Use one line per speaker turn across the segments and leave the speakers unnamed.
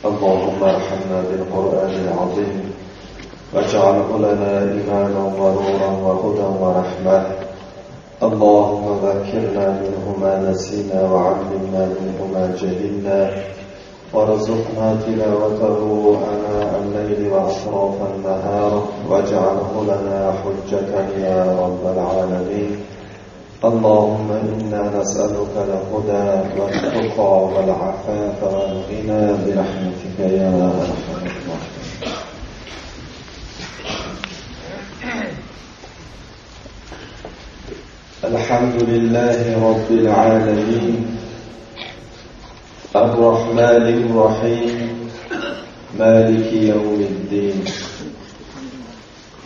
اللهم ارحمنا بالقرآن العظيم واجعله لنا إيمانا ونورا وهدى ورحمة. اللهم ذكرنا منه ما نسينا وعلمنا منه ما جهلنا وارزقنا تلاوته آناء الليل وأطراف النهار واجعله لنا حجة يا رب العالمين. اللهم إنا نسألك الهدى والتقى والعفاف والغنى برحمتك يا أرحم الراحمين. الحمد لله رب العالمين الرحمن الرحيم مالك يوم الدين،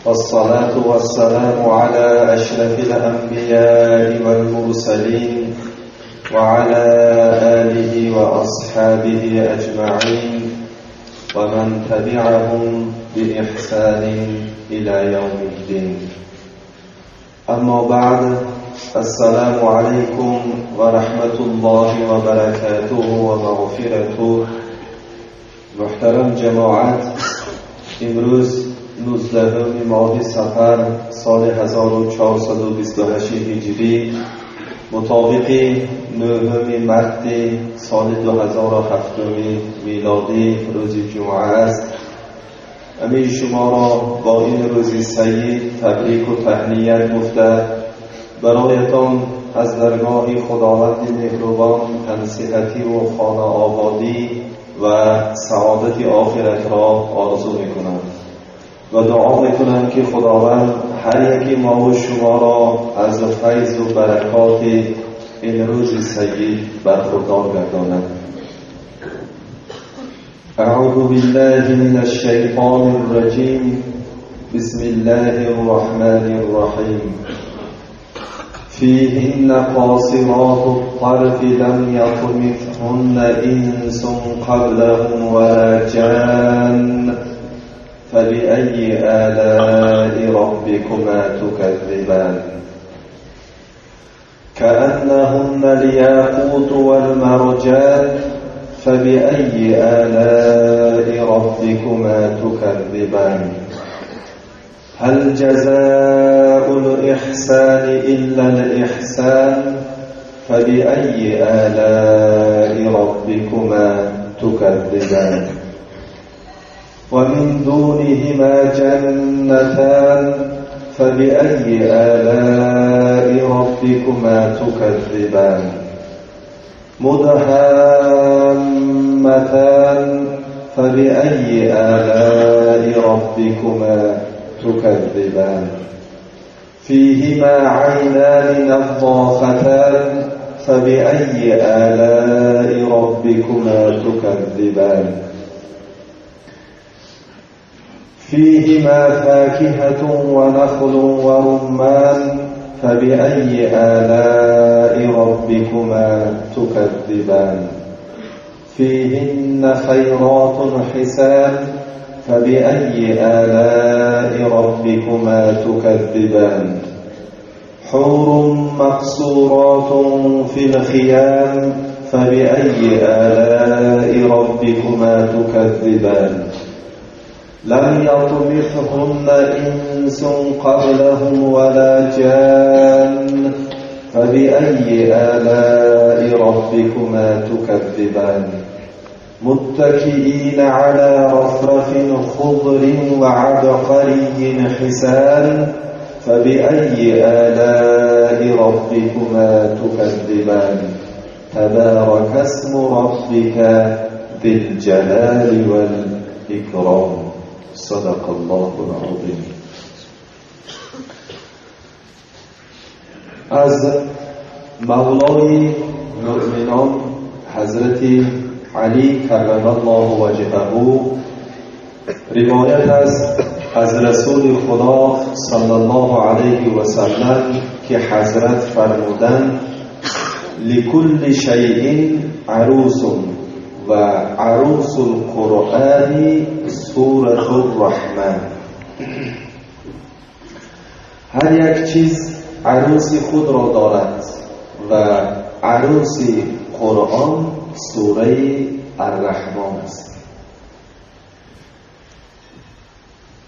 والصلاة والسلام على أشرف الأنبياء والمرسلين وعلى آله وأصحابه أجمعين ومن تبعهم بإحسان إلى يوم الدين. أما بعد، السلام عليكم ورحمة الله وبركاته ومغفرته. محترم جماعت، امروز 19 ماه صفر سال 1428 هجری مطابق 9 مارس سال 2007 میلادی روز جمعه است. همه شما را با این روز سعید تبریک و تهنیت گفته برایتان از درگاه خداوند مهربان تنصیحتی و خانه آبادی و سعادت آخرت را آرزو میکنم و دعا میکنم که خداوند هر یکی ما و شما را از فیض و برکات این روز سعید برخوردار گرداند. اعوذ بالله من الشیطان الرجیم. بسم الله الرحمن الرحیم. فیهن قاصرات الطرف لم یطمثهن انس قبلهم ولا جان فبأي آلاء ربكما تكذبان كأنهن الياقوت والمرجان فبأي آلاء ربكما تكذبان هل جزاء الإحسان إلا الإحسان فبأي آلاء ربكما تكذبان ومن دونهما جنتان فبأي آلاء ربكما تكذبان مدهامتان فبأي آلاء ربكما تكذبان فيهما عينان نضاختان فبأي آلاء ربكما تكذبان فيهما فاكهة ونخل ورمان فبأي آلاء ربكما تكذبان فيهن خيرات حسان فبأي آلاء ربكما تكذبان حور مقصورات في الخيام فبأي آلاء ربكما تكذبان لم يطمثهن إنس قبلهم ولا جان فبأي آلاء ربكما تكذبان متكئين على رفرف خضر وعبقري حسان فبأي آلاء ربكما تكذبان تبارك اسم ربك ذي الجلال والإكرام. صدق الله العظيم. از مولای مؤمنان حضرت علی کرم الله وجهه روایت است از رسول خدا صلی الله علیه و سلم که حضرت فرمودند لکل شیء عروس و عروس القرآن سورة الرحمن. هر یک چیز عروسی خود را دارد و عروسی قرآن سوره الرحمن است.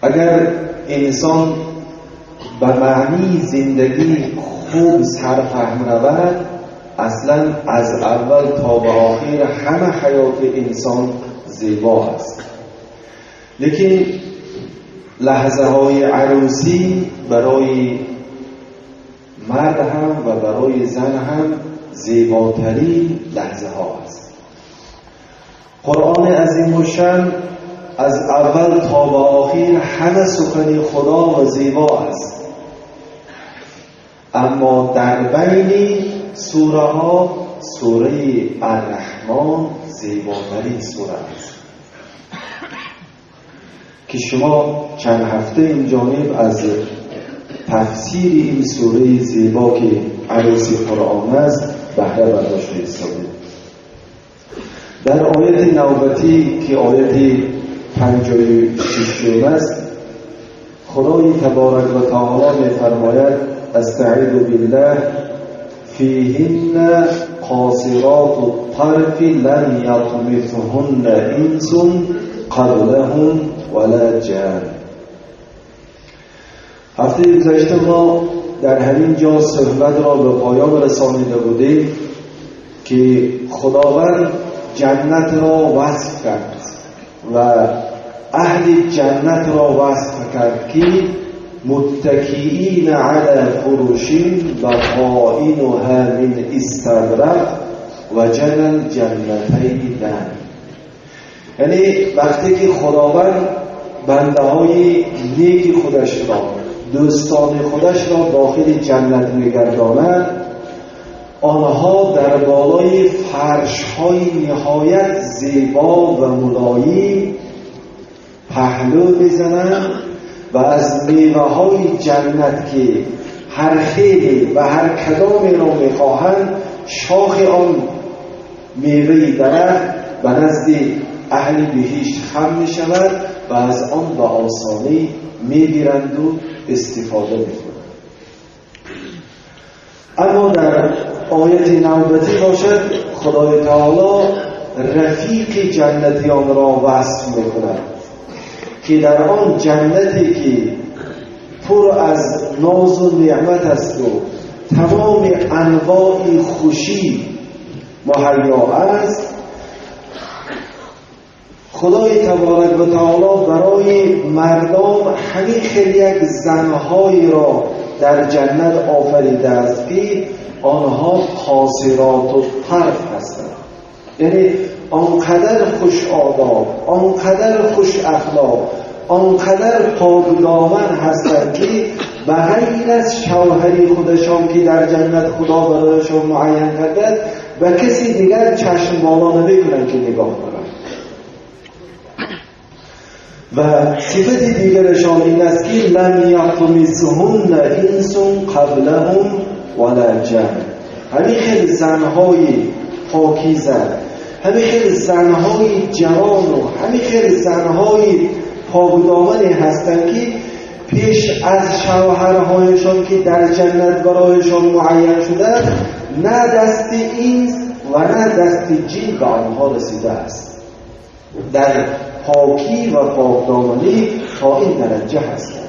اگر انسان به معنی زندگی خوب سرفهم رود، اصلا از اول تا به آخر همه حیات انسان زیبا است. لیکن لحظه های عروسی برای مرد هم و برای زن هم زیباترین لحظه ها است. قرآن عظیم الشأن از اول تا به آخر همه سخن خدا و زیبا است، اما در بین سوره ها سوره الرحمن زیباترین سوره است که شما چند هفته این جانب از تفسیر این سوره زیبا که عروسی قرآن است بهره برداشته استادید. در آیت نوبتی که آیت 56 است، خدای تبارک و تعالی می‌فرماید استعیذ بالله فیهن قاصرات الطرف لم یطمثهن انس قبلهم ولا جان. هفته گذشته ما در همین جا صحبت را به پایان رسانیده بودیم که خداوند جنت را وصف کرد و اهل جنت را وصف کرد که متکئین علی فرش بطائنها من استبرق و جنن جنتین دان. یعنی وقتی که خداوند بنده های نیک خودش را، دوستان خودش را داخل جنت می‌گرداند، آنها در بالای فرش‌های نهایت زیبا و ملایم پهلو می‌زنند و از میوه‌های جنت که هر خیلی و هر کدامی را می‌خواهند شاخ آن میوه درخت به نزد اهل بهشت خم می‌شود و از آن به آسانی می‌گیرند و استفاده می‌کنند. اما در آیت نوبتی باشد خدای تعالی رفیق جنتیان را وصف می‌کند که در آن جنتی که پر از ناز و نعمت است و تمام انواع خوشی مهیا است، خدای تبارک و تعالی برای مردم همین خیلی یک زنهایی را در جنت آفریده است که آنها قاصرات الطرف هستند، یعنی آنقدر خوش آداب، آنقدر خوش اخلاق، آنقدر پاکدامن هستند که به غیر از شوهری خودشان که در جنت خدا برایشان معین کرده و کسی دیگر چشم بالا نمیکنند که نگاه کنند. و صفت دیگرشان این است که لم یطمثهن انس قبلهم ولا جان. همین خیلی زنهای پاکیزه، همین خیلی زنهای جوان و همین خیلی زنهای پاکدامنی هستند که پیش از شوهرهایشان که در جنت برایشان معین شده نه دست اینس و نه دست جین به آنها رسیده است. در پاکی و پاکدامنی تا این درجه هستند.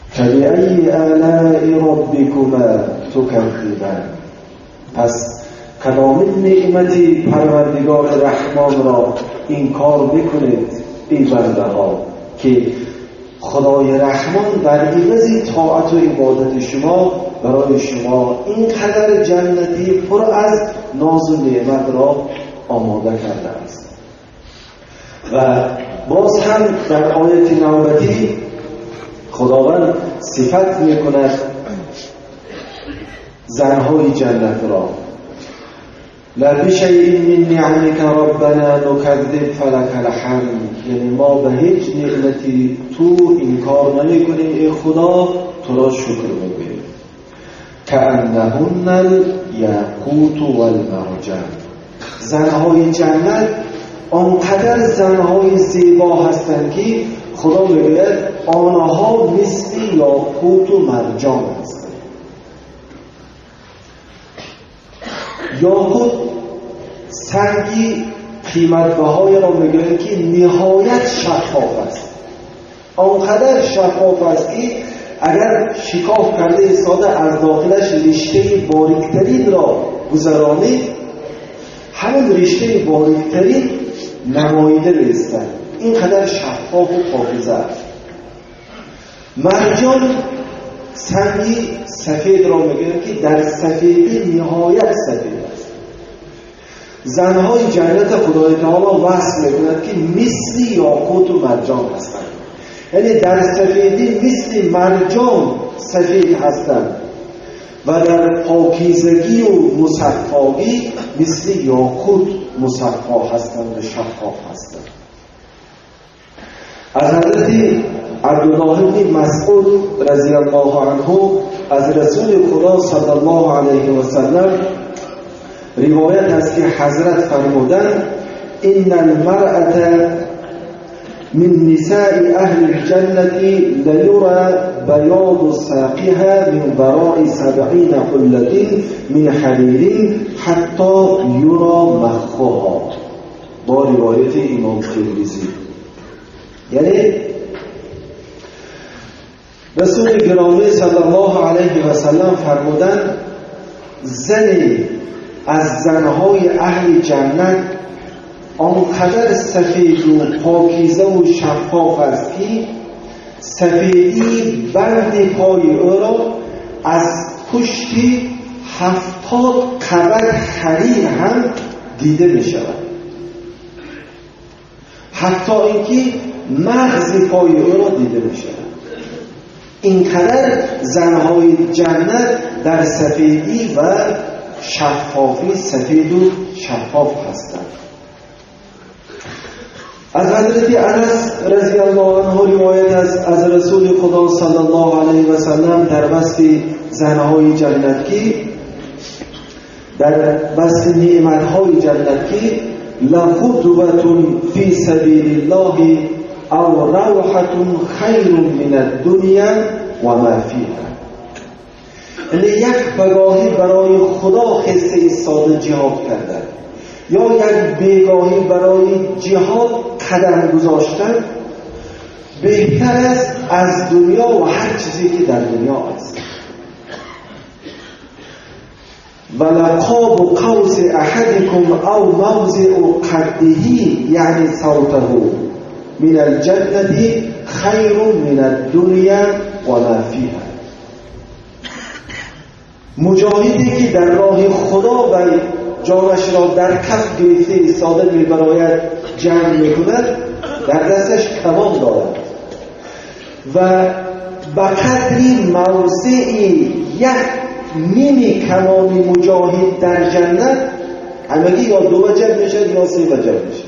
فبأی آلاء ربکما تکذبان. پس کدامین نعمتی پروردگار رحمان را انکار بکنید ای بنده ها که خدای رحمان در عوض طاعت و عبادت شما برای شما اینقدر جنتی پر از ناز و نعمت را آماده کرده است. و باز هم در آیت نوبتی خداوند صفت میکند زنهای جنت را لبشیء من نعمك ربنا نکذب فلک الحمد. یعنی ما به هیچ نعمتی تو انکار نمیکنیم ای خدا، تو را شکر میکنیم. کأنهن الیاقوت والمرجان. زنهای جنت آنقدر زنهای زیبا هستند که خدا میگوید آنها مثل یاقوت و مرجان هستند. یاقوت سنگی قیمت بهای را میگویند که نهایت شفاف است. آنقدر شفاف است که اگر شکاف کرده ساده از داخلش رشته باریکترین را گذرانید، همون رشته باریکترین نماییده می‌ایستد. اینقدر شفاف و پاکیزه است. مرجان سنگی سفید را میگویند که در سفیدی نهایت سفید است. زنهای جنت خدای تعالی وصف میکنند که مثل یاقوت و مرجان هستند، یعنی در سفیدی مثل مرجان سفید هستند و در پاکیزگی و مصفایی مثل یاقوت مصفا هستند و شفاف هستند. از حضرت عبدالله بن مسعود رضی الله عنه از رسول خدا صلی الله علیه و سلم روایت است که حضرت فرمودند ان المرأة من نساء اهل الجنة لیرى بیاض ساقها من وراء 70 حلة من حریر حتی یرى مخها. با روایت امام ترمذی. یعنی رسول گرامی صلی الله علیه و سلم فرمودند زنی از زنهای اهل جنت آنقدر سفید و پاکیزه و شفاف است که سفیدی بند پای او را از پشت 70 قبر حریر هم دیده می شود. حتی اینکه مغز پای او را دیده می شود. اینقدر زنهای جنت در سفیدی و شفافی سفید و شفاف هستند. از حضرت انس رضی الله عنه روایت از رسول خدا صلی الله علیه و سلم در وصف زنهای جنت که در وصف نعمتهای جنت که لغدوة فی سبیل الله او روحة خیر من الدنیا و ما فیها. یعنی یک بگاهی برای خدا خسته ایستاده جهاد کردن یا یک بیگاهی برای جهاد قدم گذاشتن بهتر است از دنیا و هر چیزی که در دنیا است. ولقاب قوس احدكم او موضع قده یعنی صوته من الجنة خیر من الدنیا و ما فیها. مجاهدی که در راه خدا و جانش را در کف گرفته ایستاده می‌براید جنگ می‌کند، در دستش کمان دارد و به قدری موضعی یک نیمی کمانی مجاهد در جنت همگی یا 2 وجب میشه یا 3 وجب میشه.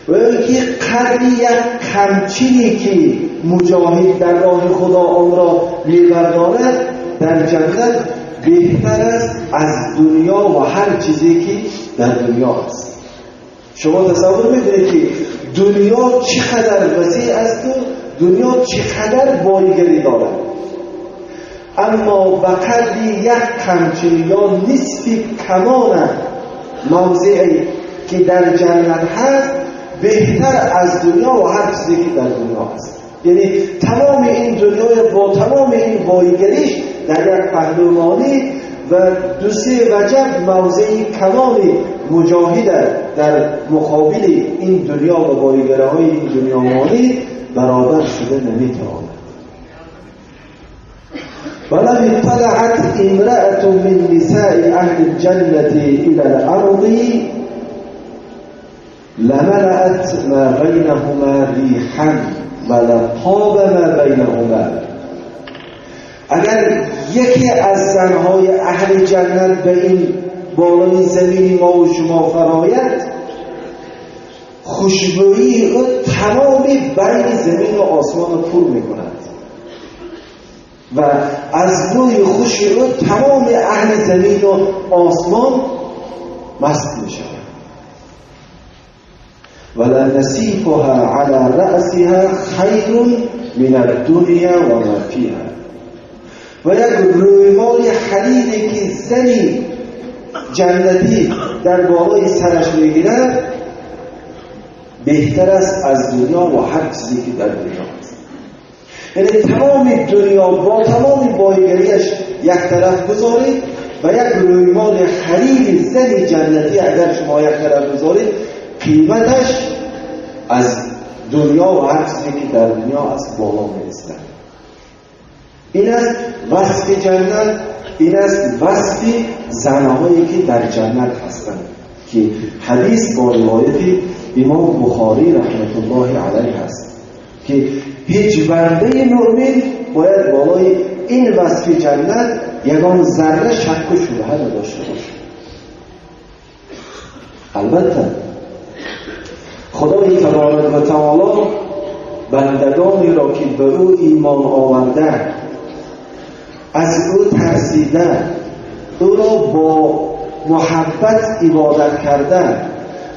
و اینکه قدری یک کمچینی که مجاهد در راه خدا آن را می‌بردارد در جنت بهتر است از دنیا و هر چیزی که در دنیا است. شما تصور می‌کنید که دنیا چقدر وسیع است و دنیا چقدر بایگری دارد، اما به قدری یک کمچین یا نصف کمان موضعی که در جنت هست بهتر از دنیا و هر چیزی که در دنیا است. یعنی تمام این دنیا با تمام این بایگریش در یک پهلوانی و 2-3 وجب موضعی کمانی مجاهد در مقابل این دنیا و بایگره های این دنیا مانی برابر شده نمیتواند. ولو اطلعت امرأة من نساء اهل الجنة الى الارض لملأت ما بینهما ریحا ولطاب ما بینهما. اگر یکی از زنهای اهل جنت به این بالای زمین ما و شما فراید، خوشبویی او تمام بین زمین و آسمان رو پر میکند و از بوی خوش او تمام اهل زمین و آسمان مست میشود. ولنسیفها علی رأسها خیر من الدنیا و ما فیها. و یک رویمال حریری که زنی جنتی در بالای سرش میگیرد بهتر است از دنیا و هر چیزی که در دنیا است. یعنی تمام دنیا با تمام بایگریش یک طرف گذارید و یک رویمان حریر زن جنتی اگر شما یک طرف گذارید، قیمتش از دنیا و هر چیزی که در دنیا است بالا می‌رسد. این است وصف جنت، این است وصف زنهایی که در جنت هستند که حدیث با روایت امام بخاری رحمت الله علیه است که هیچ بنده مؤمن باید بالای این وصف جنت یگان ذره شک و شبهه نداشته باشه. البته خدای تبارک و تعالی بندگانی را که به او ایمان آورده، از او ترسیده، او را با محبت عبادت کرده،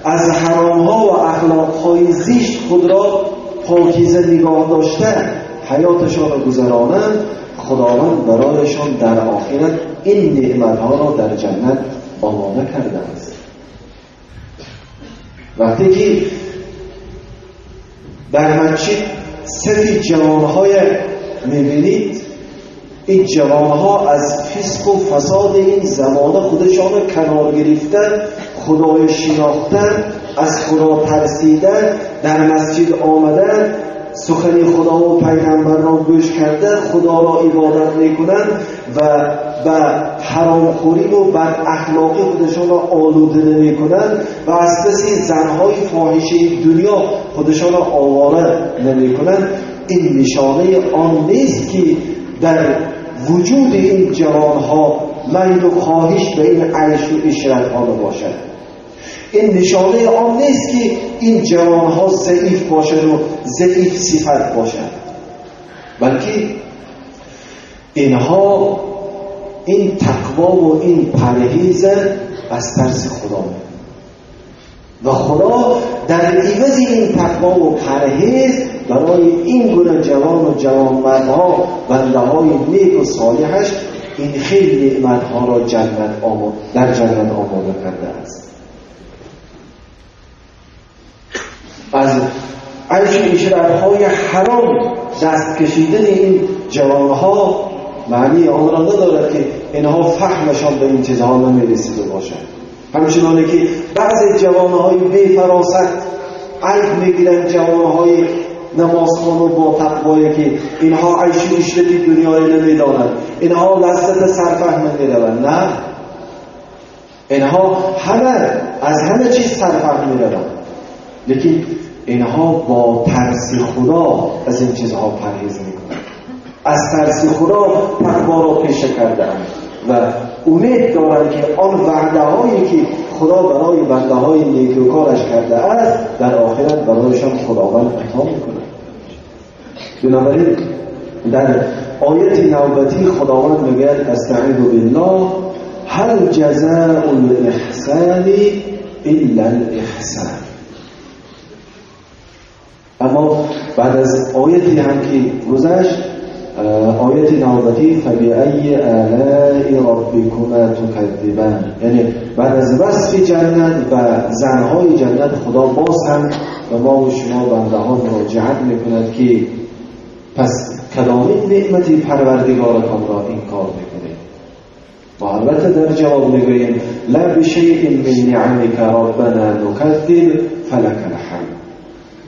از حرامها و اخلاقهای زشت خود را پاکیزه نگاه داشته حیاتشان را گذرانند، خداوند برایشان در آخرت این نعمتها را در جنت آماده کرده است. وقتی که در مسجد سری جوانهای میبینید، این جوانها از فسق و فساد این زمانه خودشان را کنار گرفتن، خدای شناختن، از خدا ترسیدن، در مسجد آمدن، سخن خدا و پیغمبر را گوش کرده، خدا را عبادت میکنند و به حرامخوری و بد اخلاقی خودشان را آلوده نمیکنند و از پس زنهای فاحشه دنیا خودشان را آواره نمیکنند. این نشانه آن نیست که در وجود این جوانها میل و خواهش به این عیش و عشرت ها باشد. این نشانه آن نیست که این جوانها ضعیف باشد و ضعیف صفت باشد، بلکه اینها این تقوا و این پرهیز از ترس خدا و خدا در عوض این تقوا و پرهیز برای این گونه جوان و جوانمردها، بنده های نیک و صالحش، این خیلی نعمتها را در جنت آماده کرده است. از عیش و عشرت‌های حرام دست کشیدن این جوانها معنی آن را ندارد که اینها فهمشان به این چیزها نمیرسیده باشد. همچنانه که بعضی جوانهای بی فراست عیب میگیرند جوانهای نمازخوان و با تقوایی که اینها عیش و عشرت دنیای نمیدانند، اینها لذت سرفهم میروند. نه، اینها از همه چیز سرفهم میروند، لیکن اینها با ترس خدا از این چیزها پرهیز میکنند، از ترس خدا تقوا را پیشه کردند و امید دارند که آن وعده هایی که خدا برای بنده های نیکوکارش کرده است در آخرت برایشان خداوند عطا میکند. بنابراین در آیت نوبتی خداوند میگوید استعیذ بالله هل جزاء الاحسان الا الاحسان. اما بعد از آیتی هم که گذشت، آیت نوبتی فبأی آلاء ربکما تکذبان، یعنی بعد از وصف جنت و زنهای جنت خدا باز هم به ما و شما بنده ها مراجعت میکند که پس کدامین نعمتی پروردگارتان را انکار میکنید؟ و البته در جواب میگوییم لا بشیء من نعمک ربنا نکذب فلک الحمد.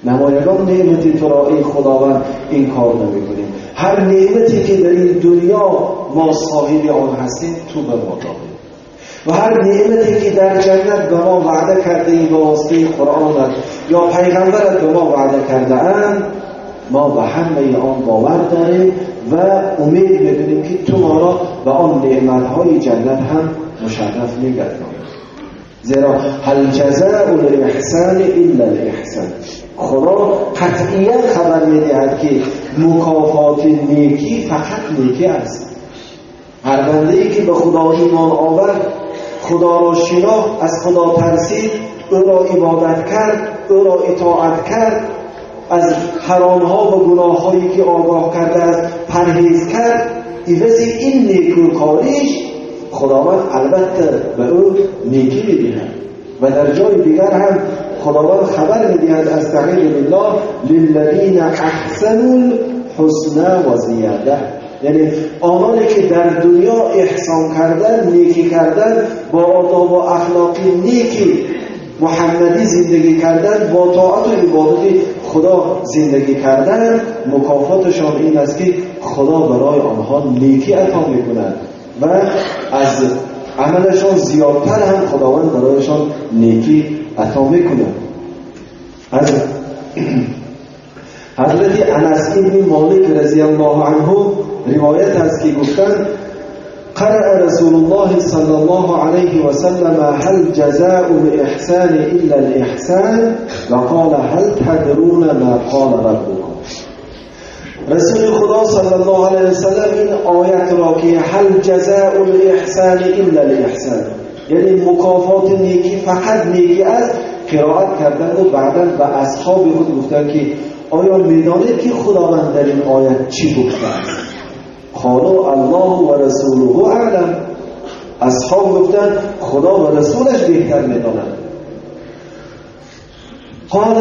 نمایگان نعمتی تو را ای خداوند انکار نمیکنیم، هر نعمتی که در این دنیا ما صاحب آن هستیم تو به ما دادی و هر نعمتی که در جنت به ما وعده کرده ای به واسطه قرآن یا پیغمبرت به ما وعده کرده اند، ما به همه آن باور داریم و امید می‌کنیم که تو ما را به آن نعمت‌های جنت هم مشرف می‌گردانی. زیرا هل جزاء الاحسان الا الاحسان. خدا قطعیت خبر می‌دهد که مکافات نیکی فقط نیکی است. هر بنده‌ای که به خدا ایمان آورد، خدا را شناخت، از خدا ترسید، او را عبادت کرد، او را اطاعت کرد، از حرامها و گناههایی که آگاه کرده است پرهیز کرد، عوض این نیکوکاریش خداوند البته به او نیکی می‌دهد. و در جای دیگر هم خداوند خبر می‌دهد از طریق الله للذین احسنوا الحسنى و زیاده، یعنی آنانی که در دنیا احسان کردن، نیکی کردن، با آداب و اخلاق نیکی محمدی زندگی کردن، با طاعت و عبادت خدا زندگی کردن، مکافاتشان این است که خدا برای آنها نیکی عطا میکند و از عملشان زیادتر هم خداوند برایشان نیکی عطا میکند. از حضرت انس ابن مالک رضی الله عنه روایت است که گفتند قرأ رسول الله صلی الله علیه و سلم هل جزاء الاحسان الا الاحسان و قال هل تدرون ما قال ربكم. رسول خدا صلی الله علیه و سلم این آیت را که هل جزاء الاحسان الا الاحسان، یعنی مکافات نیکی فقط نیکی است، قرائت کردند و بعدا به اصحاب خود گفتند که آیا میدانید که خداوند در این آیت چی گفته است؟ قالوا الله و رسوله اعلم. اصحاب گفتند خدا و رسولش بهتر میدانند. قال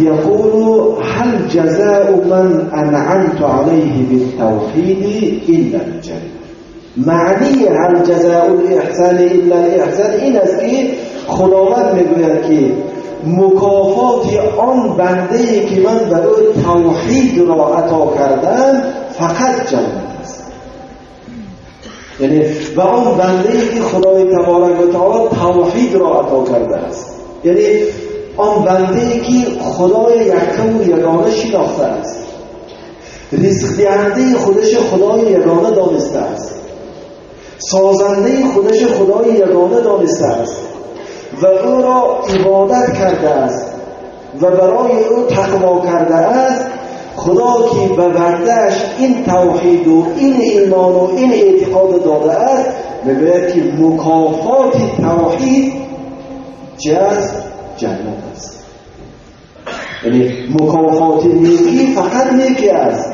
يقول هل جزاء من انعمت عليه بالتوحید الا الجنه. معنی هل جزاء الاحسان الا الاحسان این است که خداوند میگوید که مکافات آن بنده‌ای که من برای توحید را عطا کردم فقط جنت است. یعنی و آن بنده‌ای که خدای تبارک و تعالی توحید را عطا کرده است، یعنی آن بنده‌ای که خدای یکتا و یگانه شناخته است، رزق دهنده خودش خدای یگانه دانسته است، سازنده خودش خدای یگانه دانسته است و او را عبادت کرده است و برای او تقوا کرده است. خدا که به بنده‌اش این توحید و این ایمان و این اعتقاد داده است، میگوید که مکافات توحید چه است؟ جنت است. یعنی مکافات نیکی فقط نیکی است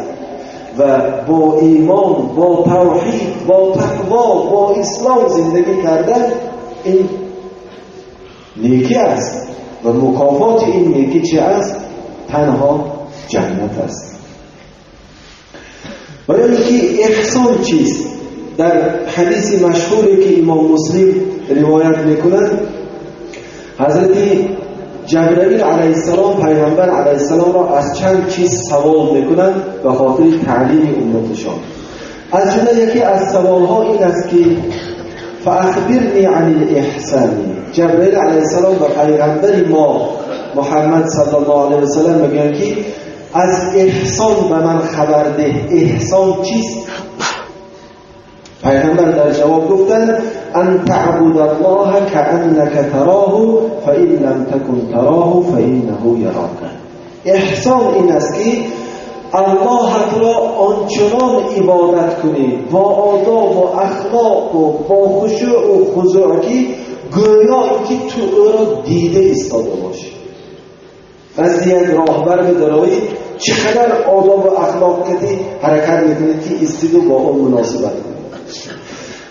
و با ایمان، با توحید، با تقوا، با اسلام زندگی کردن این نیکی است و مکافات این نیکی چه است؟ تنها جنت است. برای اینکه احسان چیست؟ در حدیث مشهوری که امام مسلم روایت میکنند، حضرت جبرائیل علیه السلام پیامبر علیه السلام را از چند چیز سوال میکنند به خاطر تعلیم امتشان. از جمله یکی از سوالها این است که فاخبرنی عن الاحسان. جبرائیل علیه السلام به پیغمبر ما محمد صلی الله علیه و سلم میگن که از احسان به من خبر ده، احسان چیست؟ پیغمبر در جواب گفتند ان تعبد الله كأنك تراه فإن لم تكن تراه فإنه يراك. احسان این است که الله را آنچنان عبادت کنی با آداب و اخلاق و با خشوع و خضوع که گویا که تو او را دیده ایستاده باشی. از یک راهبر بدرایی چقدر آداب و اخلاق کردی حرکت میکنید که ایستید و با اون مناسبت کنید.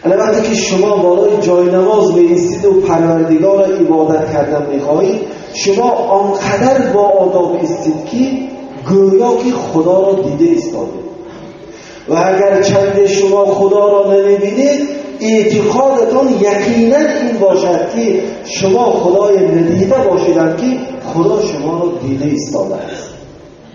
وقتی که شما بالای جای نماز میایستید و پروردگار را عبادت کردن میخواهید، شما آنقدر با آداب ایستید که گویا که خدا را دیده ایستاده. و اگر چند شما خدا را نمیبینید، اعتقادتان یقینا این باشد که شما خدای ندیده باشیدند که خدا شما را دیده ایستاده است.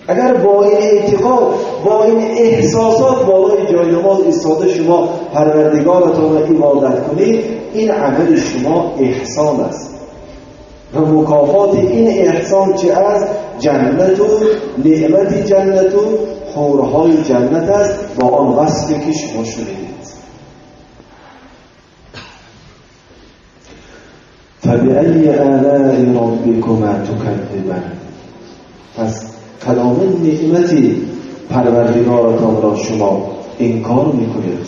اگر با این اعتقاد، با این احساسات بالای جای نماز ایستاده شما پروردگارتان را عبادت کنید، این عمل شما احسان است و مکافات این احسان چه است؟ جنت و نعمت جنت و حورهای جنت است با آن وصفی که شما شنیدید. فبأي آلاء ربكما تكذبان. پس کدام نعمتی پروردگارتان را شما انکار میکنید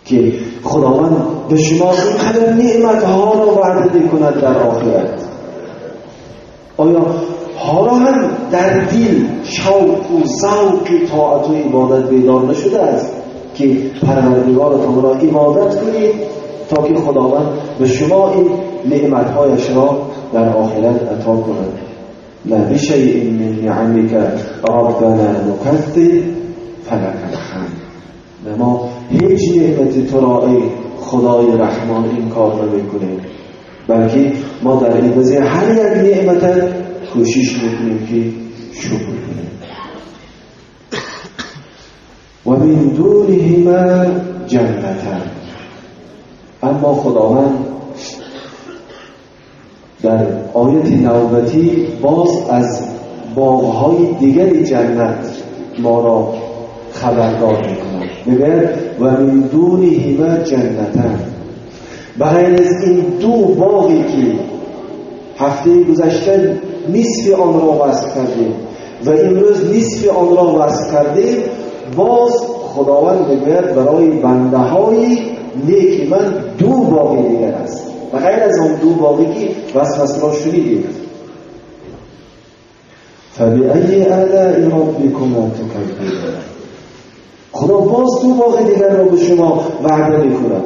که خداوند به شما اینقدر نعمتها را وعده میکند در آخرت؟ آیا ها را هم در دل شوق و ذوق طاعت و عبادت بیدار نشده است که پروردگارتان را عبادت کنید تا که خداوند به شما این نعمتهایش را در آخرت عطا کند. لا بشیء من نعمك ربنا نکذب فلک الحمد. ما هیچ نعمت تو را ای خدای رحمان این کار نمیکنیم، بلکه ما در عوض هر یک نعمت کوشش میکنیم که شکر کنیم. و من دونهما جنتان. اما خداوند در آیت نوبتی باز از باغهای دیگر جنت ما را خبردار می‌کند. میگه و من دونهما جنتان. بغیر از این دو باغی که هفته گذشته نصف آن را وصف کردیم و امروز نصف آن را وصف کردیم، باز خداوند میگه برای بنده های نیک من دو باغ دیگر است و غیر از اون دو باغی که وصف را شنیدید. فبأي آلاء ربكما تكذبان. خدا باز دو باغ دیگر را به شما وعده میکند.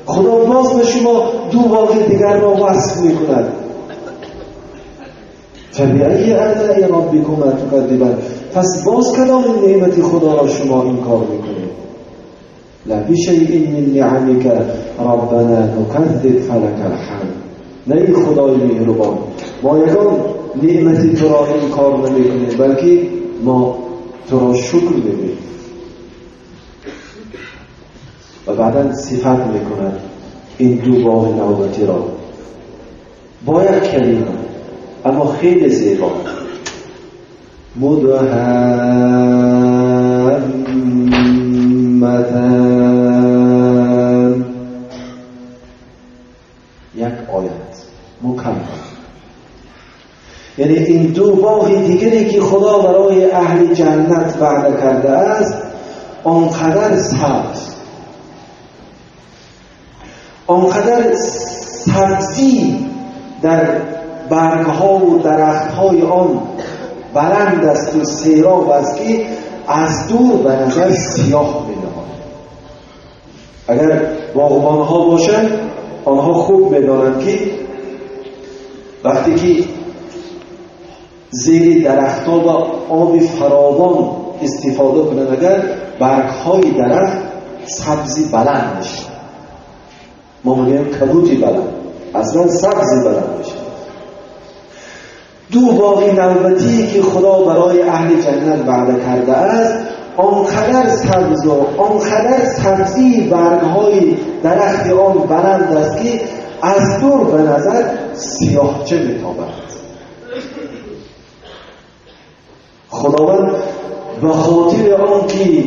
خدا باز به شما دو باغ دیگر را وصف میکند. فبأي آلاء ربكما تكذبان. پس باز کدام نعمت خدا را شما انکار میکنید؟ لا بشیء من نعمك ربنا نکذب فلک الحمد. نه ای خدای مهربان، ما یگان نعمت تو را انکار نمیکنیم، بلکه ما تو را شکر میکنیم. و بعدا صفت میکند این دو باغ نوبتی را با یک کلمه اما خیلی زیبا، مدهامتان. یک آیت مکمل. یعنی این دو باغ دیگری که خدا برای اهل جنت وعده کرده است آنقدر سبز، آنقدر سبزی در برگها و درختهای آن بلند است و سیراب است که از دور به نظر سیاه می‌نماید. اگر باغبان ها باشند آنها خوب می‌دانند که وقتی که زیر درخت‌ها و آب فراوان استفاده کنند، اگر برگ‌های درخت سبزی بلند میشه، ما میگیم کبوتی بلند، اصلا سبزی بلند میشه. دو باغ نوبتی که خدا برای اهل جنت وعده کرده است آنقدر سبز و آنقدر سبزی برگ‌های درخت آن بلند است که از دور به نظر سیاهچه میتابد. خداوند به خاطر آن که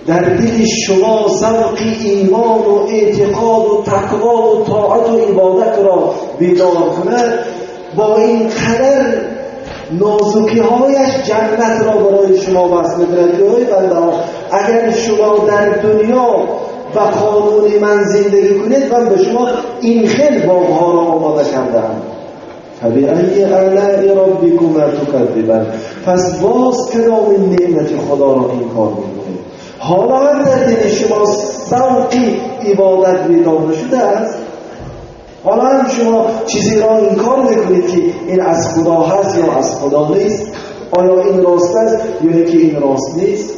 در دل شما ذوق ایمان و اعتقاد و تقوا و طاعت و عبادت را بیدار کند، با این قدر نازکی هایش جنت را برای شما وصل می‌کند. ای بنده ها، اگر شما در دنیا و قانون من زندگی کنید، من به شما این خیل باغ‌ها را آماده کردم. فبأي آلاء ربكما تكذبان. پس باز کدام نعمت خدا را انکار می‌کنید؟ حالا هم در دل شما ذوقی عبادت بیدار نشده است؟ حالا هم شما چیزی را انکار میکنید که این از خدا هست یا از خدا نیست؟ آیا این راست است یا که این راست نیست؟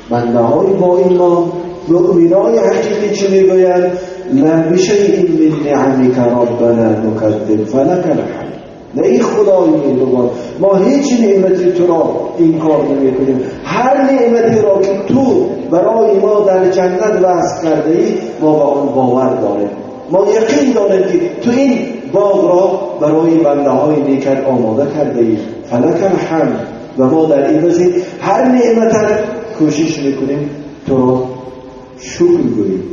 بنده های با ایمان مؤمنای حقیقی چه میگویند؟ لا بشیء من نعمك ربنا نکذب فلک الحمد. نه ای خدای مهربان، ما هیچ نعمتی تو را انکار نمیکنیم. هر نعمتی را که تو برای ما در جنت وعده کرده ای ما با آن باور داریم. ما یقین داریم که تو این باغ را برای بنده های نیکت آماده کرده ای. فلک الحمد. و ما در این وزید هر نعمت کوشش میکنیم تو را شکر گوییم.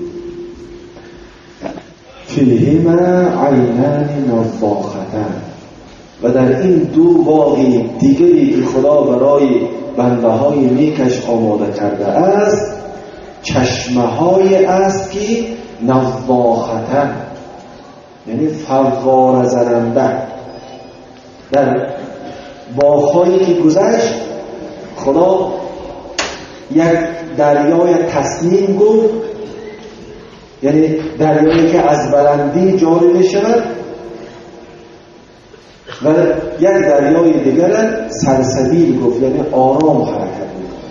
فیهما عینان نضاختان. و در این دو باغ دیگری که خدا برای بنده های نیکش آماده کرده است چشمه های است که نضاختان، یعنی فواره زننده. در باغ‌هایی که گذشت خدا یک دریای تصنیم گفت، یعنی دریایی که از بلندی جاری می شود و یک دریای دیگر سلسبیل گفت، یعنی آرام حرکت میکنه.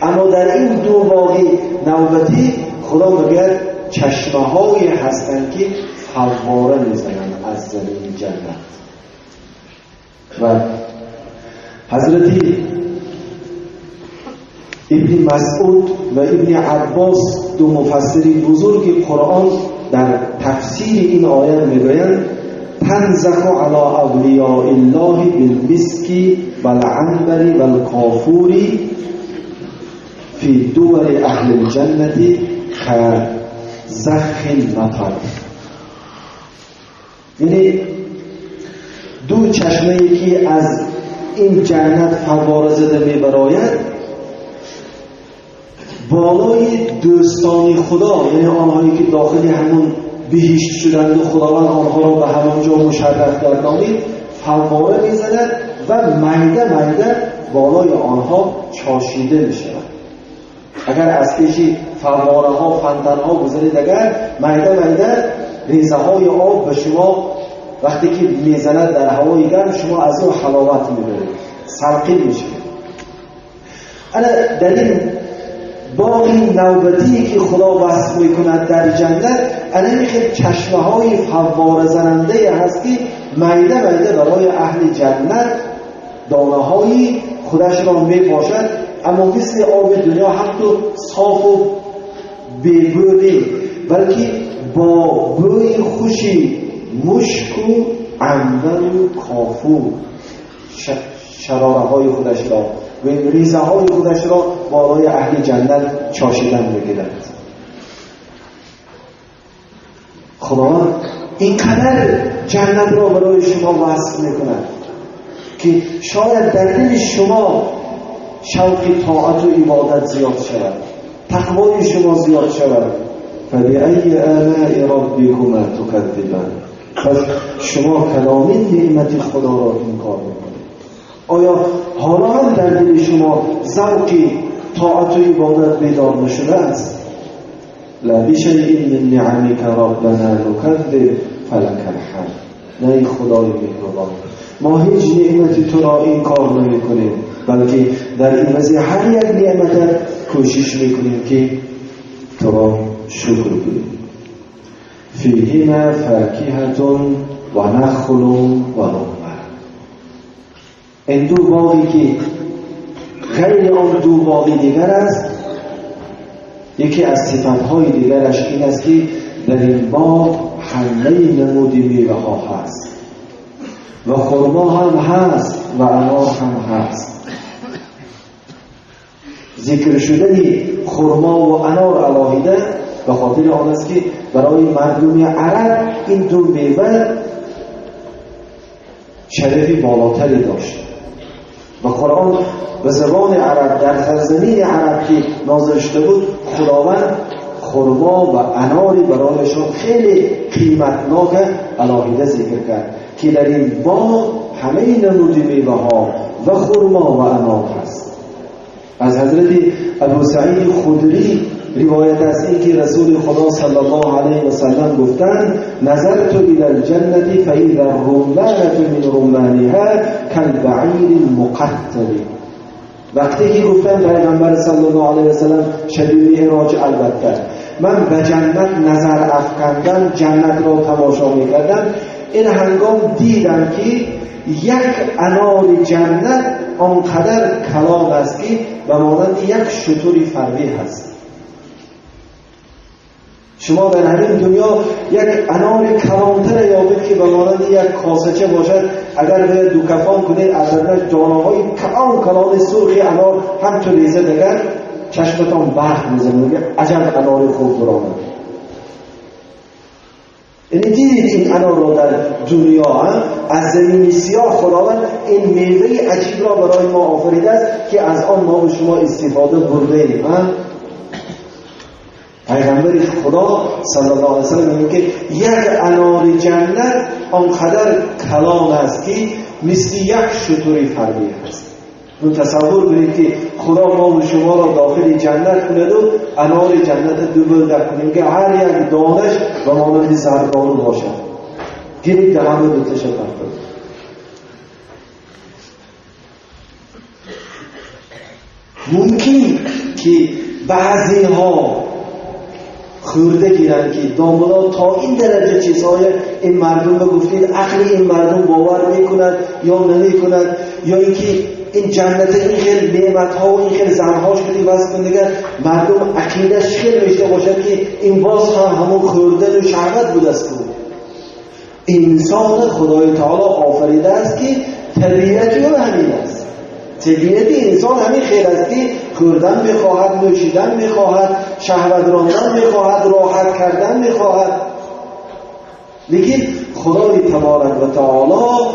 اما در این دو واقع نوبتی خدا میگه چشمه های هستند که فواره میزنن از زمین جنت. و حضرت ابن مسعود و ابن عباس دو مفسری بزرگ قرآن در تفسیر این آیه میگویند تنزخ علی اولیاء الله بالمسک والعنبر والکافور فی دور اهل الجنة كزخ المطر. یعنی دو چشمه که از این جنت فواره زده میبراید بالای دوستان خدا، یعنی آنهایی که داخل همون بهشت شدند و خداوند آنها را به همان جا مشرف گردانید فواره میزند و میده میده بالای آنها چاشیده میشود. اگر از پیشی فواره ها فندن ها گذارید، اگر میده میده ریزه های آب به شما وقتی که میزند در هوای گرم شما از اون حلاوت میبرید، سلقین میشید. انا در این باقی نوبتی که خدا وصف میکند در جنت، انا میخواد چشمه های فواره زننده هست که میده میده برای اهل جنت دانه هایی خودش را میپاشد، اما مثل آب دنیا حتی صاف و بی‌بو، بلکه با بوی خوشی مشک و عنبر و کافور شراره های خودش را و ریزه های خودش را بالای اهل جنت چاشیدن میگیرد. خدا اینقدر جنت را برای شما وصف میکند که شاید در دل شما شوق طاعت و عبادت زیاد شود، تقوای شما زیاد شود. فبأي آلاء ربكما تكذبان. پس شما کدامین نعمت خدا را انکار میکنید؟ آیا حالا هم در دل شما ذوق طاعت و عبادت بیدار نشده است؟ لا بشیء من نعمك ربنا نكذب فلك الحمد. نه خدای مهربان، ما هیچ نعمتی تو را انکار نمیکنیم، بلکه در این وضع هر یک نعمت کوشش میکنیم که تو را شکر کنیم. فیهما فاکهة و نخل و رمان. این دو باغی که غیر آن دو باغی دیگر است، یکی از صفتهای دیگرش این است که در این باغ همه نمودی میوه ها هست و خرما هم هست و انار هم هست. ذکر شدن خرما و انار علاهیده به خاطر آن است که برای مردم عرب این دو میوه شرف بالاتری داشت و قرآن به زبان عرب در سرزمین عرب که نازل شده بود خداوند خرما و اناری برایشان خیلی قیمتناک علاهیده ذکر کرد که در این باغ همه نمود میوه ها و خرما و انار هست. از حضرت ابو سعید خدری روایت است این که رسول خدا صلی الله علیه و سلم گفتند نظرت الى الجنة فاذا الرمانة من رمانها كالبعیر المقتل. وقتی که گفتن پیغمبر صلی الله علیه و سلم شبیه معراج البته من به جنت نظر افکندم، جنت را تماشا میکردم، این هنگام دیدم که یک انار جنت آنقدر کلام است که به مانند یک شتری فروی هست. شما در همین دنیا یک انار کلانتر یابید که به مانند یک کاسچه باشد، اگر به دو کفان کنید ازش دانه‌های کلان سرخی انار هم تو ریزه دیگر چشمتان برق میزنه، عجب انار خوب برآمد. یعنی دیدید این انار را در دنیا از زمین سیاه خداوند این میوه عجیب را برای ما آفریده است که از آن ما به شما استفاده برده ایم. پیغمبر خدا صلی الله علیه و سلم میگه که یک انار جنت آنقدر کلان است که مثل یک شتری فروی است. اون تصور کنید که خدا ما و شما را داخل جنت کند و انار جنت دو در کنیم که هر یک دانش و مانند زردآلو باشد، گیرید در همه دوتش پرد. ممکن که بعضی ها خورده گیرن که دامولا تا این درجه چیزهای این مردم بگفتید عقل این مردم باور میکند یا نمیکند، یا اینکه این جنت این خیلی نعمت ها و این خیلی زنهاش که واسه کنده مردم عقیدش خیلی میشته باشد که این باز هم همون خوردن و شهوت بود است. انسان خدای تعالی آفریده است که طبیعتی و همین است. طبیعت انسان همین خیر است که خوردن میخواهد، نوشیدن میخواهد، شهوت راندن میخواهد، راحت کردن میخواهد. لیکن خدای تبارک و تعالی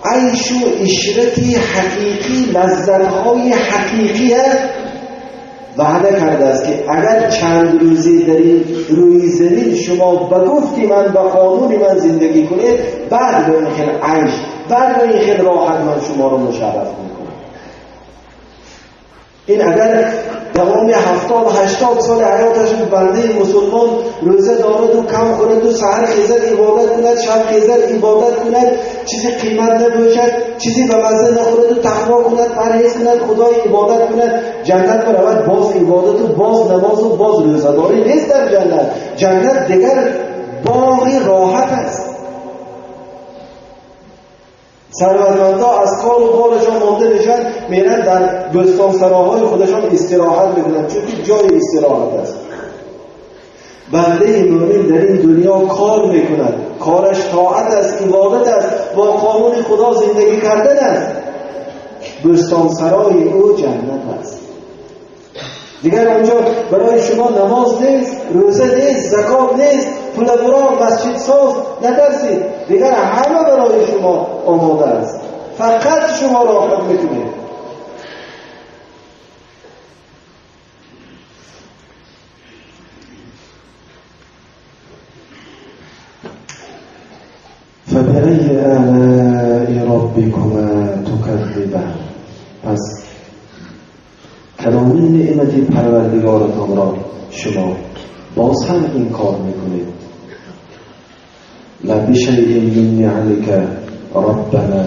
عیش و عشرتی حقیقی، لذت‌های حقیقی وعده کرده است که اگر چند روزی در این روی زمین شما به گفتی من به قانون من زندگی کنید، بعد به این خیلی عیش، بعد به این خیلی راحت من شما رو مشرف میکنم. این اگر دوام 70-80 سال حیاتش بنده مسلمان روزه دارد و کم خورد و سحر خیزد عبادت کند، شب خیزد عبادت کند، چیزی قیمت نباشد، چیزی به مزه نخورد و تقوا کند، پرهیز کند، خدای عبادت کند، جنت برود. باز عبادت و باز نماز و باز روزه داری نیست در جنت. جنت دیگر باغ راحت است. ثروتمندا از کار و بارشان مانده میشن، میرن در بستان سراهای خودشان استراحت میکنن، چون جای استراحت است. بنده مومن در این دنیا کار میکند، کارش طاعت است، عبادت است، با قانون خدا زندگی کردن است. بستان سرای او جنت است. دیگر آنجا برای شما نماز نیست، روزه نیست، زکات نیست، پول برای مسجد ساز نترسید. دیگر همه برای شما آماده است، فقط شما راحت میکنید. فبأي آلاء ربكما تكذبان. پس کدامین نعمتی پروردگارتان را شما باز هم انکار میکنید؟ لبشیء من نعمک ربنا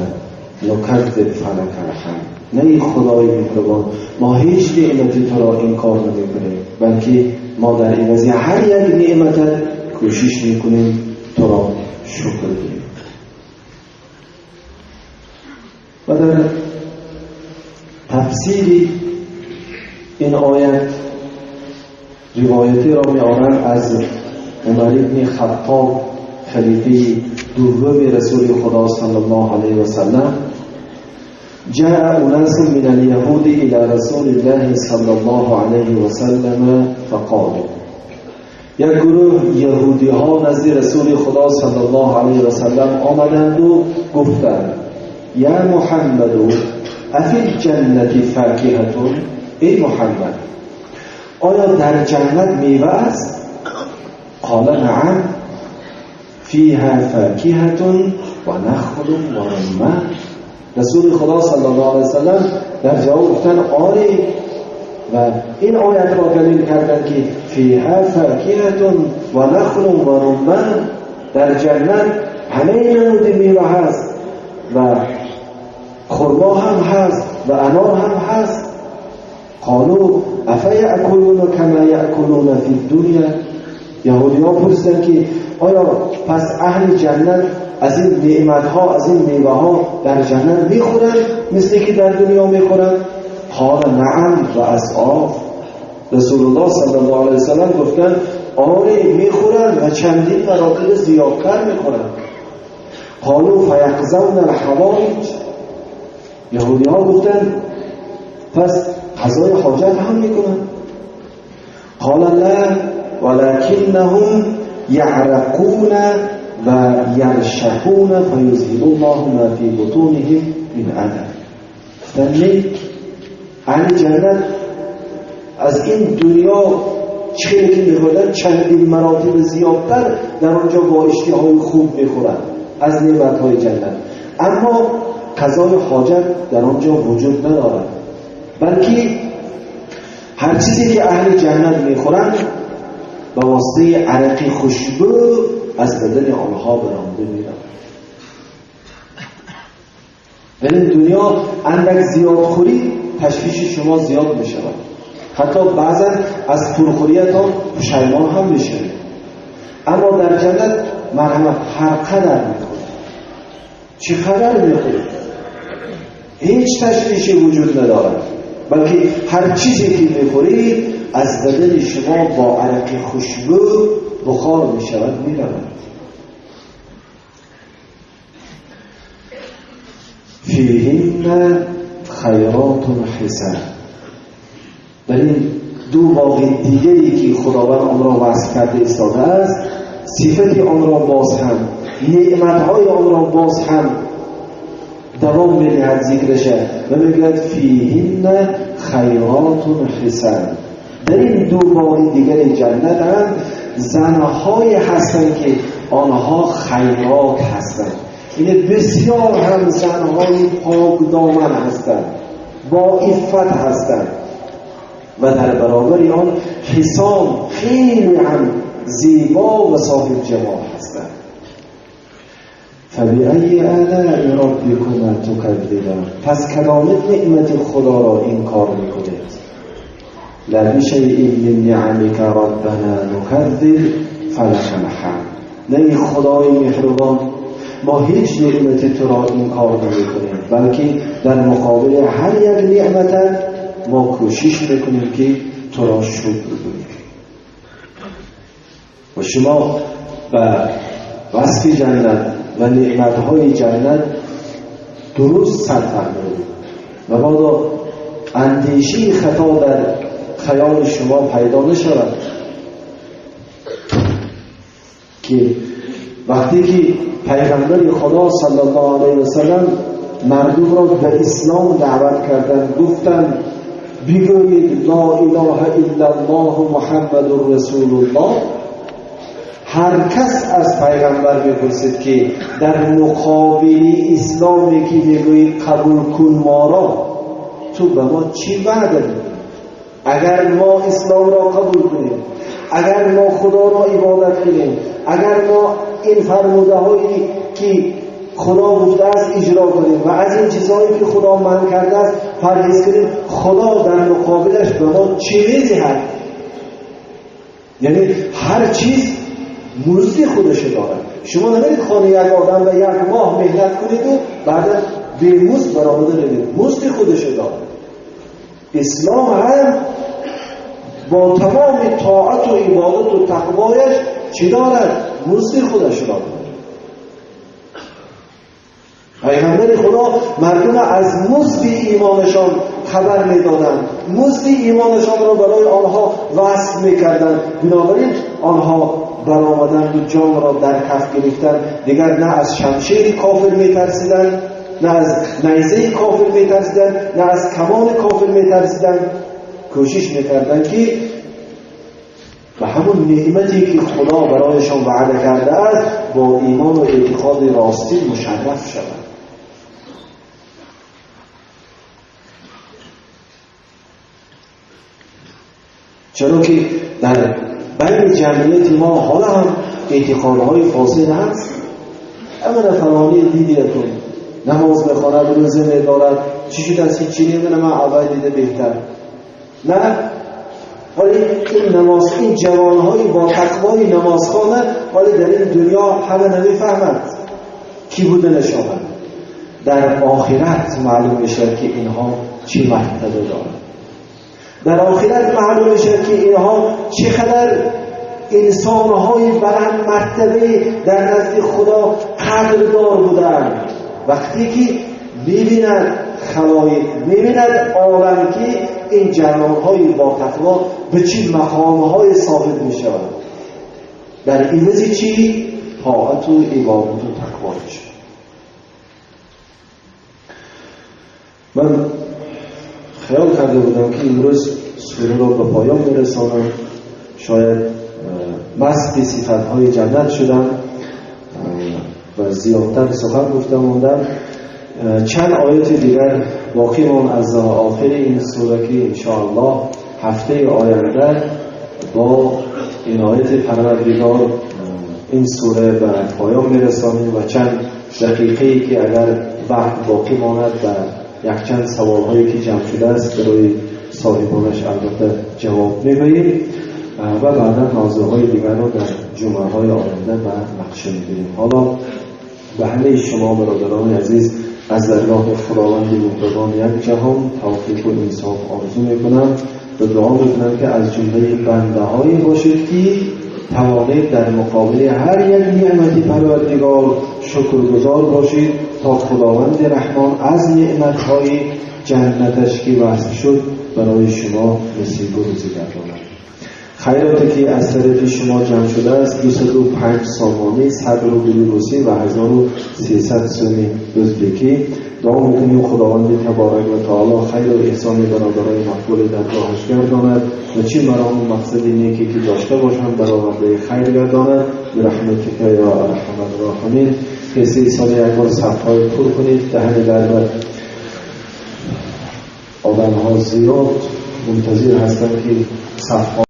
نکذب فلک الحمد. نه خدای مهربان، ما هیچ نعمتی تو را انکار نمیکنیم، بلکه ما در عوض هر یک نعمت کوشش میکنیم تو را شکر کنیم. و در تفسیر این آیت روایتی را می‌آورند از عمر بن خطاب خلیفه دوم رسول خدا صلی الله علیه و سلم: جاء اناس من اليهود الى رسول الله صلی الله علیه و سلم فقالوا. یک گروه یهودی ها نزد رسول خدا صلی الله علیه و سلم آمدند و گفتند: یا محمد افی الجنة فاکهة. ای محمد، آیا در جنت میوه است؟ قال نعم فیها فاکهة و نخل و رمان. رسول خدا صلی الله علیه وسلم در جواب گفتن آره، و این آیت را دلیل کردند که فیها فاکهة و نخل و رمان، در جنت همه نمود میوه هست و خرما هم هست و انار هم هست. قالوا افیأکلون کما یأکلون فی الدنیا. یهودی ها پرسیدند که آیا پس اهل جنت از این نعمت ها، از این میوه ها در جنت میخورند مثل که در دنیا میخورند؟ قال نعم و اضعاف. رسول الله صلی الله علیه وسلم گفتند آره میخورند و چندین مراتب زیادتر میخورند. قالوا فیقضون الحوائج. یهودی ها گفتند پس قضای حاجت هم میکنن؟ قال لا ولكنهم يعرقون و يرشحون فيذهب الله ما في بطونهم من عدم. گفتند اهل جنت از این دنیا چیزی که میخورن چندین مراتب زیادتر در آنجا با اشتهای خوب میخورن از نعمتهای جنت، اما قضای حاجت در آنجا وجود ندارد، بلکه هر چیزی که اهل جنت میخورند به واسطه عرق خوشبو از بدن آنها برآمده میرود. در این دنیا اندک زیاد خوری تشویش شما زیاد می شود، حتی بعضا از پرخوریتان پشیمان هم می شوید. اما در جنت مرحمت هر قدر می خورید، چه قدر می خورید، هیچ تشویشی وجود ندارد، بلکه هر چیزی که می خورید از بدن شما با عرق خوشبو بخار می شود، می رود. فیهن خیرات حسن. در این دو واقع دیگری که خداوند آن را وصف کرده ایستاده است، صفت آن را باز هم، نعمتهای آن را باز هم دوام می‌دهد ذکرشه و میگوید فیهن خیرات حسن. در این دو واقع دیگر جنت هم زنهای هستند که آنها خیرات هستند، این بسیار هم زنهای پاک دامن هستند، با عفت هستند و در برابر آن حسان خیلی هم زیبا و صاحب جمال هستند. فبأی آلاء ربکما تکذبان. پس کدامت نعمت خدا را انکار میکنید؟ لا بشیء من نعمک ربنا نکذب فلک الحمد. نه خدای مهربان، ما هیچ نعمت تو را انکار نمی‌کنیم، بلکه در مقابل هر یک نعمت ما کوشش میکنیم که تو را شکر بگوییم. و شما به وصف جنت و نعمتهای جنت درست سر فرمایید و بادا اندیشی خطا در خیال شما پیدا نشود که وقتی که پیغمبر خدا صلی الله علیه و سلم مردم را به اسلام دعوت کردند، گفتند بگویید لا اله الا الله محمد رسول الله. هر کس از پیغمبر بپرسید که در مقابل اسلامی که میگویی قبول کن ما را، تو به ما چی وعده میدی؟ اگر ما اسلام را قبول کنیم، اگر ما خدا را عبادت کنیم، اگر ما این فرموده هایی که خدا گفته است اجرا کنیم و از این چیزهایی که خدا منع کرده است پرهیز کنیم، خدا در مقابلش به ما چی میدهد؟ یعنی هر چیز مزد خودش دارد. شما نمیرید خانه یک آدم و یک ماه مهنت کنید و بعد به مزد برآمده نمید، مزد خودش دارد. اسلام هم با تمام طاعت و عبادت و تقوایش چی دارد؟ مزد خودش دارد. پیغمبر خدا مردم از مزد ایمانشان خبر میدادند، مزد ایمانشان را برای آنها وصف میکردند. بنابراین آنها برآمدند و جام را در کف گرفتند، دیگر نه از شمشیر کافر میترسیدند، نه از نیزه کافر میترسیدند، نه از کمان کافر میترسیدند. کوشش میکردند که و همون نعمتی که خدا برایشان وعده کرده است با ایمان و اعتقاد راستی مشرف شوند. چرا که در بین جمعیت ما حالا هم اعتقادهای فاسد هست. اما فلانی دیدی کن نماز میخواند، روزه میدارد، چی شد از هیچی نمیدونه، من اول دیده بهتر. نه، ولی این نماز، این جوانهای با تقوای نمازخانه ولی در این دنیا همه نمیفهمند کی بودنشان. در آخرت معلوم میشه که اینها چی مرتبه دارند. در آخرت معلوم میشه که اینها چقدر انسانهای بلند مرتبه در نزد خدا قدردار بودند. وقتی که میبیند خلایق، میبیند عالم که این جوانهای با تقوا به چی مقامهای ثابت میشوند، در عوض چی؟ طاعت و عبادت و تقوایش. من خیال کرده بودم که امروز سوره را به پایان میرسانم، شاید مست صفتهای جنت شدم و زیادتر سخن گفتم موندم. چند آیت دیگر باقی مون از آخر این سوره که انشاءالله هفته آینده با عنایت پروردگار این سوره به پایان میرسانیم و چند دقیقه‌ای که اگر وقت باقی ماند و یک چند سوالهایی که جمع شده است برای صاحبانش البته جواب می‌دهیم و بعدا موضوعهای دیگر را در جمعه‌های آینده به نقشه می‌گیریم. حالا به همه شما برادران عزیز از درگاه خداوند مهربان یک جهان توفیق و انصاف آرزو می‌کنم و دعا می‌کنم که از جمله بنده‌هایی باشید که توانید در مقابل هر یک نعمتی پروردگار شکرگزار باشید تا خداوند رحمان از نعمت‌های جنتش که وصف شد برای شما نصیب و روزی گرداند. خیراتی که از طرف شما جمع شده است 205 سامانی، 100 روبل روسی و 1300 سوم ازبکی. دعا می‌کنیم خداوند تبارک و تعالی خیر و احسان برادرای مقبول در راهش گرداند و چه مرام و مقصد نیکی که داشته باشند برآورده خیر گرداند برحمتک یا ارحم الراحمین. کسی سال یک بار صفحه‌های پر کنید، دهن در آدم‌ها زیاد منتظر هستند که صفحه